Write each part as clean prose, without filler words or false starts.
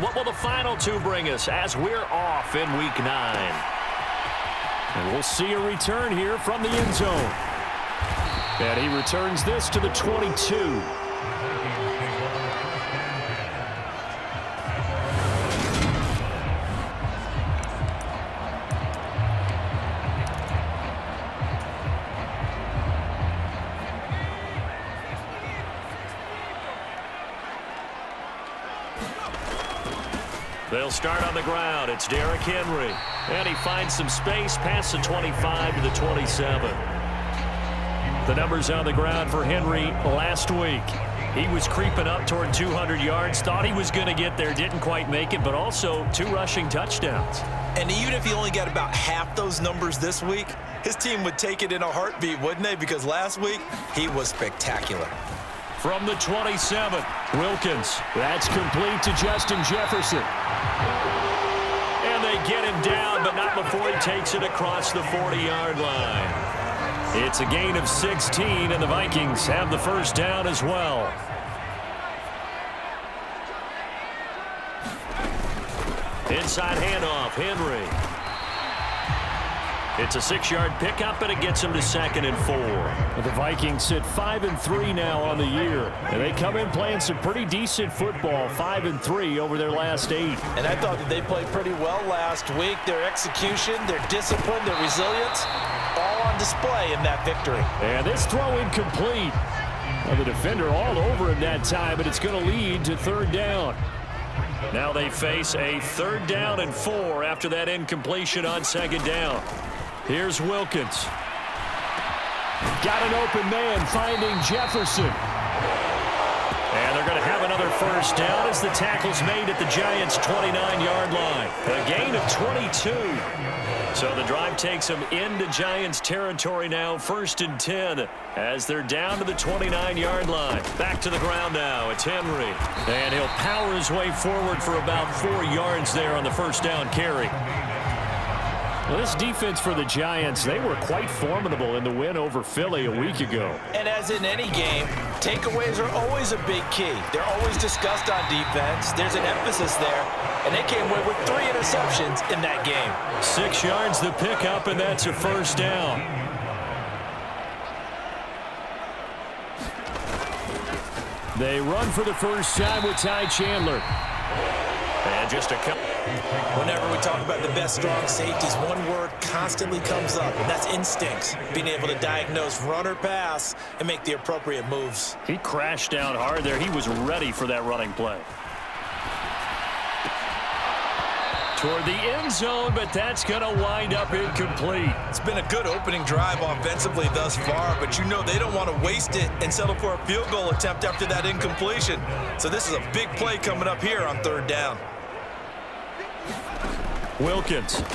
What will the final two bring us as we're off in Week 9? And we'll see a return here from the end zone. And he returns this to the 22. They'll start on the ground. It's Derrick Henry. And he finds some space past the 25 to the 27. The numbers on the ground for Henry last week. He was creeping up toward 200 yards. Thought he was going to get there. Didn't quite make it, but also 2 rushing touchdowns. And even if he only got about half those numbers this week, his team would take it in a heartbeat, wouldn't they? Because last week, he was spectacular. From the 27, Wilkins. That's complete to Justin Jefferson. And they get him down, but not before he takes it across the 40-yard line. It's a gain of 16, and the Vikings have the first down as well. Inside handoff, Henry. It's a 6-yard pickup, and it gets him to 2nd and 4. The Vikings sit 5-3 now on the year. And they come in playing some pretty decent football, 5-3 over their last 8. And I thought that they played pretty well last week. Their execution, their discipline, their resilience, all on display in that victory. And this throw incomplete. Well, the defender all over him that time, but it's going to lead to 3rd down. Now they face a 3rd down and 4 after that incompletion on 2nd down. Here's Wilkins. Got an open man finding Jefferson. And they're going to have another first down as the tackle's made at the Giants' 29-yard line. A gain of 22. So the drive takes them into Giants territory now, 1st and 10, as they're down to the 29-yard line. Back to the ground now. It's Henry. And he'll power his way forward for about 4 yards there on the first down carry. Well, this defense for the Giants, they were quite formidable in the win over Philly a week ago. And as in any game, takeaways are always a big key. They're always discussed on defense. There's an emphasis there. And they came away with 3 interceptions in that game. 6 yards the pickup, and that's a first down. They run for the first time with Ty Chandler. And just a couple. Whenever we talk about the best strong safeties, one word constantly comes up, and that's instincts. Being able to diagnose run or pass and make the appropriate moves. He crashed down hard there. He was ready for that running play. Toward the end zone, but that's going to wind up incomplete. It's been a good opening drive offensively thus far, but you know they don't want to waste it and settle for a field goal attempt after that incompletion. So this is a big play coming up here on 3rd down. Wilkins. And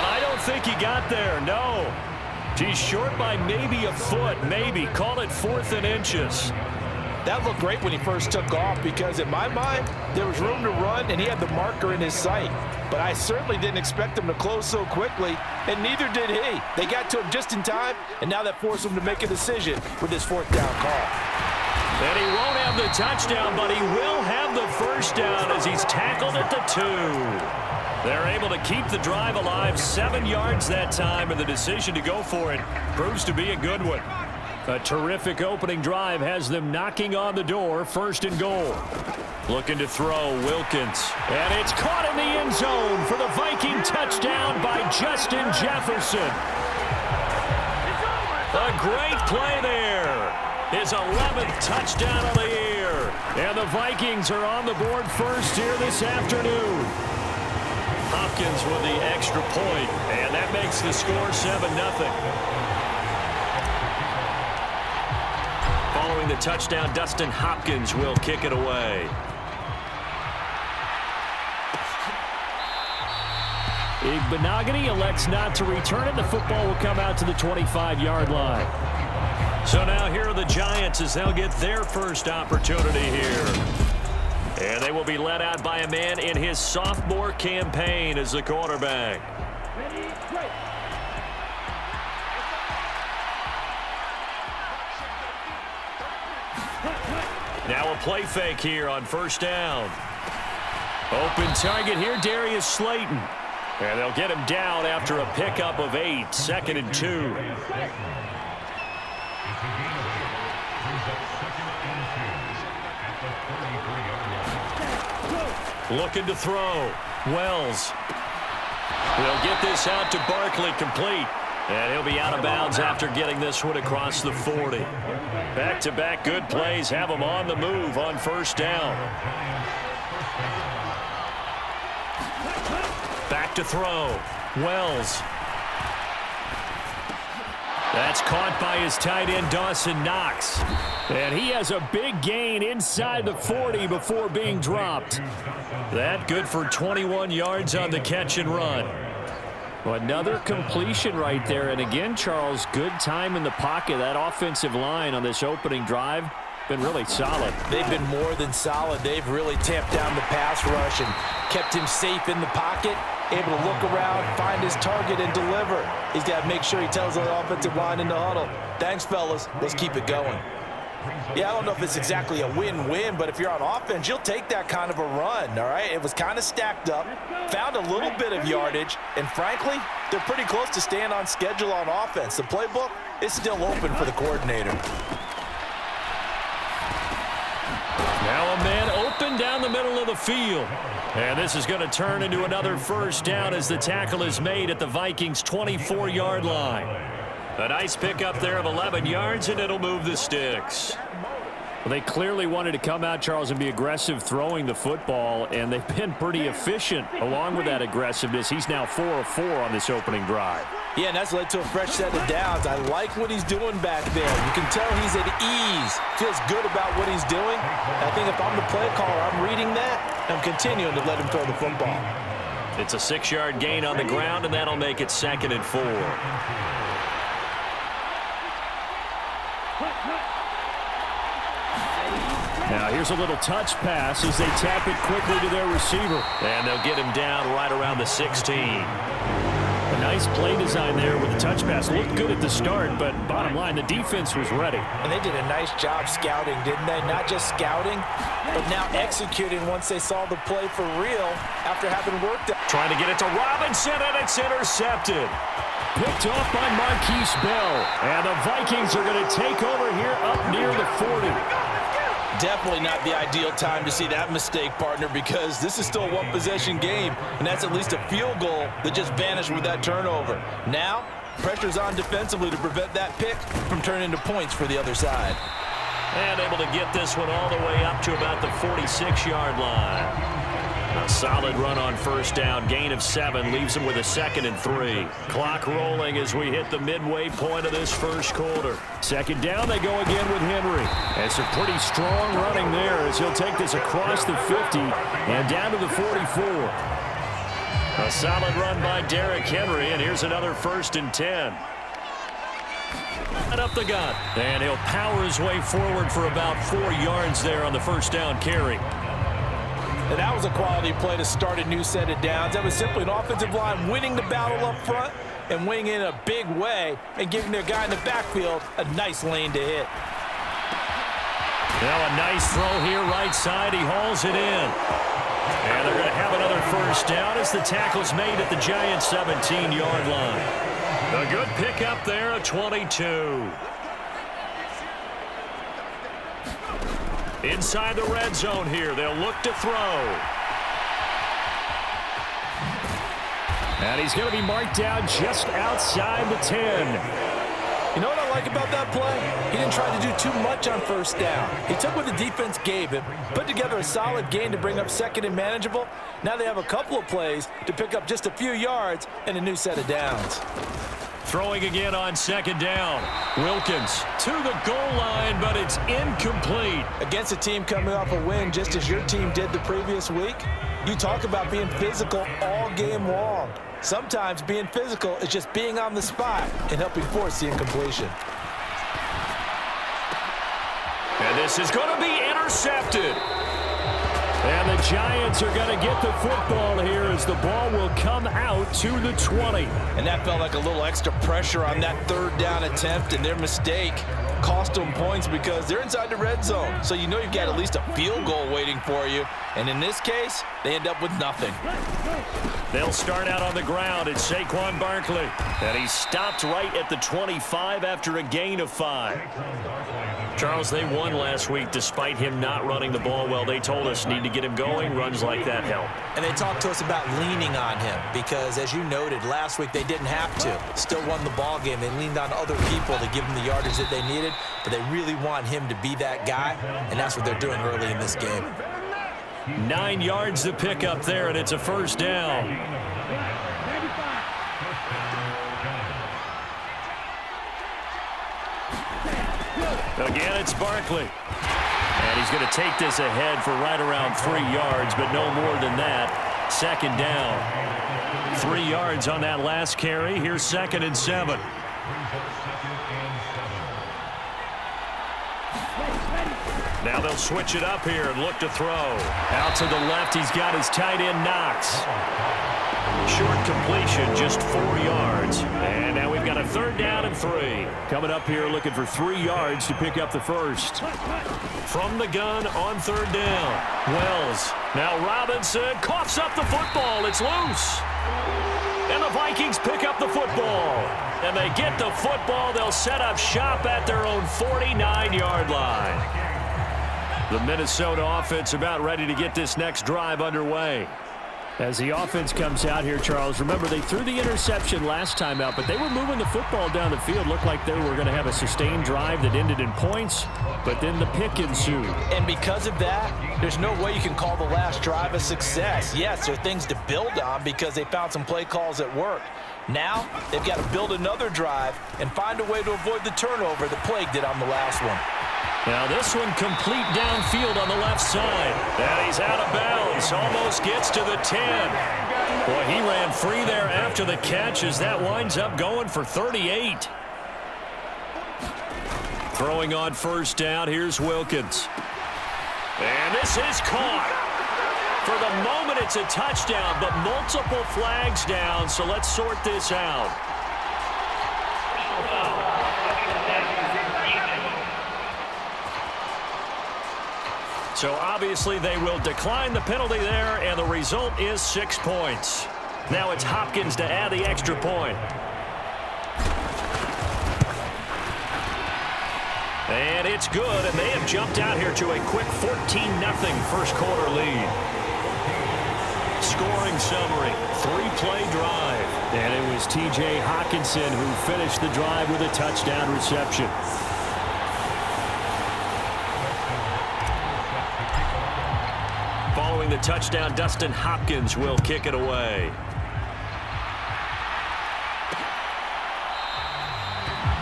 I don't think he got there, no. He's short by maybe a foot, maybe. Call it 4th and inches. That looked great when he first took off because, in my mind, there was room to run and he had the marker in his sight. But I certainly didn't expect him to close so quickly, and neither did he. They got to him just in time, and now that forced him to make a decision with his 4th down call. And he won't have the touchdown, but he will have the first down as he's tackled at the 2. They're able to keep the drive alive, 7 yards that time, and the decision to go for it proves to be a good one. A terrific opening drive has them knocking on the door, 1st and goal. Looking to throw, Wilkins. And it's caught in the end zone for the Viking touchdown by Justin Jefferson. A great play there. His 11th touchdown of the year. And the Vikings are on the board first here this afternoon. Hopkins with the extra point, and that makes the score 7-0. Following the touchdown, Dustin Hopkins will kick it away. Benogany elects not to return it. The football will come out to the 25-yard line. So now here are the Giants as they'll get their first opportunity here. And they will be led out by a man in his sophomore campaign as the quarterback. Now a play fake here on first down. Open target here, Darius Slayton. And they'll get him down after a pickup of 8, 2nd and 2. Looking to throw. Wells. They'll get this out to Barkley, complete. And he'll be out of bounds after getting this one across the 40. Back-to-back good plays have him on the move on first down. Back to throw. Wells. That's caught by his tight end, Dawson Knox. And he has a big gain inside the 40 before being dropped. That good for 21 yards on the catch and run. Well, another completion right there. And again, Charles, good time in the pocket. That offensive line on this opening drive been really solid. They've been more than solid. They've really tamped down the pass rush and kept him safe in the pocket, able to look around, find his target, and deliver. He's got to make sure he tells the offensive line in the huddle, thanks, fellas. Let's keep it going. Yeah, I don't know if it's exactly a win-win, but if you're on offense, you'll take that kind of a run, all right? It was kind of stacked up, found a little bit of yardage, and frankly, they're pretty close to staying on schedule on offense. The playbook is still open for the coordinator. Now a man open down the middle of the field. And this is going to turn into another first down as the tackle is made at the Vikings' 24-yard line. A nice pickup there of 11 yards, and it'll move the sticks. Well, they clearly wanted to come out, Charles, and be aggressive throwing the football, and they've been pretty efficient along with that aggressiveness. He's now 4 of 4 on this opening drive. Yeah, and that's led to a fresh set of downs. I like what he's doing back there. You can tell he's at ease, feels good about what he's doing. I think if I'm the play caller, I'm reading that. I'm continuing to let him throw the football. It's a 6-yard gain on the ground, and that'll make it 2nd and 4. Now here's a little touch pass as they tap it quickly to their receiver. And they'll get him down right around the 16. A nice play design there with the touch pass. Looked good at the start, but bottom line, the defense was ready. And they did a nice job scouting, didn't they? Not just scouting, but now executing once they saw the play for real after having worked it. Trying to get it to Robinson, and it's intercepted. Picked off by Marquise Bell. And the Vikings are going to take over here up near the 40. Definitely not the ideal time to see that mistake, partner, because this is still a one-possession game, and that's at least a field goal that just vanished with that turnover. Now, pressure's on defensively to prevent that pick from turning into points for the other side. And able to get this one all the way up to about the 46-yard line. A solid run on first down. Gain of 7 leaves them with a 2nd and 3. Clock rolling as we hit the midway point of this first quarter. 2nd down, they go again with Henry. And some pretty strong running there as he'll take this across the 50 and down to the 44. A solid run by Derrick Henry, and here's another 1st and 10. And up the gut. And he'll power his way forward for about 4 yards there on the first down carry. And that was a quality play to start a new set of downs. That was simply an offensive line winning the battle up front and winning in a big way and giving their guy in the backfield a nice lane to hit. Now a nice throw here right side. He hauls it in. And they're going to have another first down as the tackle's made at the Giants' 17-yard line. A good pickup there, a 22. Inside the red zone here. They'll look to throw. And he's going to be marked down just outside the 10. You know what I like about that play? He didn't try to do too much on first down. He took what the defense gave him, put together a solid gain to bring up 2nd and manageable. Now they have a couple of plays to pick up just a few yards and a new set of downs. Throwing again on 2nd down. Wilkins to the goal line, but it's incomplete. Against a team coming off a win just as your team did the previous week, you talk about being physical all game long. Sometimes being physical is just being on the spot and helping force the incompletion. And this is going to be intercepted. And the Giants are going to get the football here as the ball will come out to the 20. And that felt like a little extra pressure on that 3rd down attempt, and their mistake cost them points because they're inside the red zone. So you know you've got at least a field goal waiting for you. And in this case, they end up with nothing. They'll start out on the ground. It's Saquon Barkley. And he stopped right at the 25 after a gain of 5. Charles, they won last week despite him not running the ball well. They told us need to get him going. Runs like that help. And they talked to us about leaning on him because, as you noted, last week they didn't have to. Still won the ball game. They leaned on other people to give them the yardage that they needed, but they really want him to be that guy, and that's what they're doing early in this game. 9 yards to pick up there, and it's a first down. Again, it's Barkley. And he's going to take this ahead for right around 3 yards, but no more than that. Second down. 3 yards on that last carry. Here's 2nd and 7. Now they'll switch it up here and look to throw. Out to the left, he's got his tight end Knox. Short completion, just 4 yards. And now we've got a 3rd down and 3. Coming up here looking for 3 yards to pick up the first. From the gun on 3rd down. Wells. Now Robinson coughs up the football. It's loose. And the Vikings pick up the football. And they get the football. They'll set up shop at their own 49-yard line. The Minnesota offense about ready to get this next drive underway. As the offense comes out here, Charles, remember they threw the interception last time out, but they were moving the football down the field. Looked like they were going to have a sustained drive that ended in points, but then the pick ensued. And because of that, there's no way you can call the last drive a success. Yes, there are things to build on because they found some play calls that worked. Now, they've got to build another drive and find a way to avoid the turnover that plagued it on the last one. Now this one complete downfield on the left side. And he's out of bounds. Almost gets to the 10. Boy, he ran free there after the catch as that winds up going for 38. Throwing on 1st down, here's Wilkins. And this is caught. For the moment, it's a touchdown, but multiple flags down, so let's sort this out. So obviously they will decline the penalty there, and the result is 6 points. Now it's Hopkins to add the extra point. And it's good, and they have jumped out here to a quick 14-0 first quarter lead. Scoring summary, 3-play drive. And it was T.J. Hockenson who finished the drive with a touchdown reception. Following the touchdown, Dustin Hopkins will kick it away.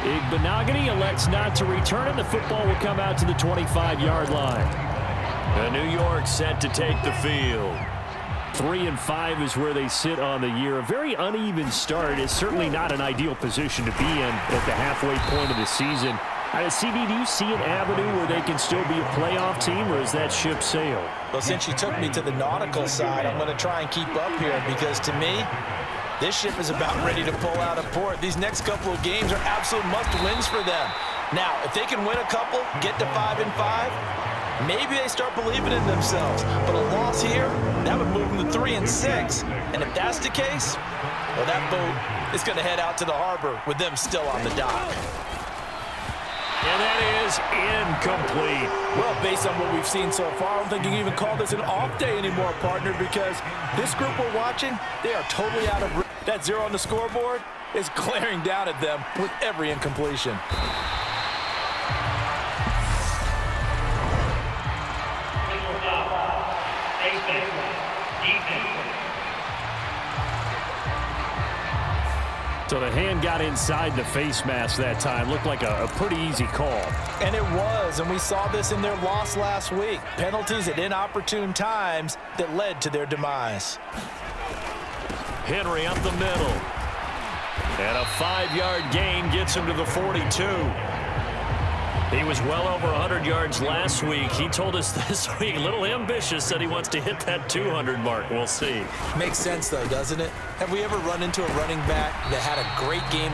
Igbenogany elects not to return it. The football will come out to the 25-yard line. And New York set to take the field. 3-5 is where they sit on the year. A very uneven start is certainly not an ideal position to be in at the halfway point of the season. CD, do you see an avenue where they can still be a playoff team, or is that ship sailed? Well, since you took me to the nautical side, I'm going to try and keep up here because, to me, this ship is about ready to pull out of port. These next couple of games are absolute must-wins for them. Now, if they can win a couple, get to 5-5, maybe they start believing in themselves. But a loss here, that would move them to 3-6. And if that's the case, well, that boat is going to head out to the harbor with them still on the dock. And that is incomplete. Well, based on what we've seen so far, I don't think you can even call this an off day anymore, partner, because this group we're watching, they are totally out of that 0 on the scoreboard is glaring down at them with every incompletion. So the hand got inside the face mask that time. Looked like a pretty easy call. And it was, and we saw this in their loss last week. Penalties at inopportune times that led to their demise. Henry up the middle. And a 5-yard gain gets him to the 42. He was well over 100 yards last week. He told us this week, a little ambitious, said he wants to hit that 200 mark. We'll see. Makes sense, though, doesn't it? Have we ever run into a running back that had a great game